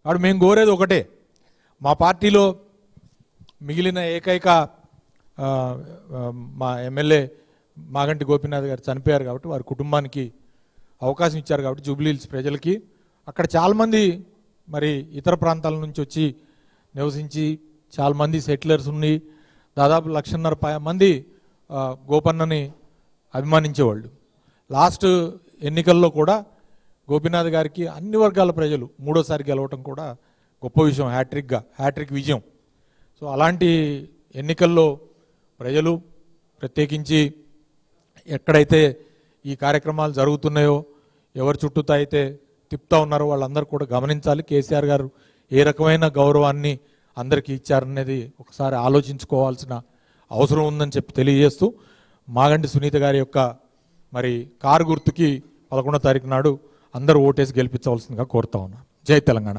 కాబట్టి మేము కోరేది ఒకటే, మా పార్టీలో మిగిలిన ఏకైక మా ఎమ్మెల్యే మాగంటి గోపీనాథ్ గారు చనిపోయారు కాబట్టి వారి కుటుంబానికి అవకాశం ఇచ్చారు కాబట్టి జూబ్లీహిల్స్ ప్రజలకి అక్కడ చాలామంది మరి ఇతర ప్రాంతాల నుంచి వచ్చి నివసించి చాలామంది సెటిలర్స్ ఉన్నాయి. దాదాపు 1.5 మంది గోపన్నని అభిమానించేవాళ్ళు. లాస్ట్ ఎన్నికల్లో కూడా గోపీనాథ్ గారికి అన్ని వర్గాల ప్రజలు మూడోసారి గెలవటం కూడా గొప్ప విషయం, హ్యాట్రిక్ విజయం. సో అలాంటి ఎన్నికల్లో ప్రజలు ప్రత్యేకించి ఎక్కడైతే ఈ కార్యక్రమాలు జరుగుతున్నాయో ఎవరి చుట్టూతో అయితే తిప్పుతా ఉన్నారో వాళ్ళందరూ కూడా గమనించాలి. కేసీఆర్ గారు ఏ రకమైన గౌరవాన్ని అందరికీ ఇచ్చారనేది ఒకసారి ఆలోచించుకోవాల్సిన అవసరం ఉందని చెప్పి తెలియజేస్తూ మాగంటి సునీత గారి యొక్క మరి కారు గుర్తుకి 11వ తారీఖు నాడు అందరూ ఓటేసి గెలిపించవలసిందిగా కోరుతా ఉన్నాను. జై తెలంగాణ.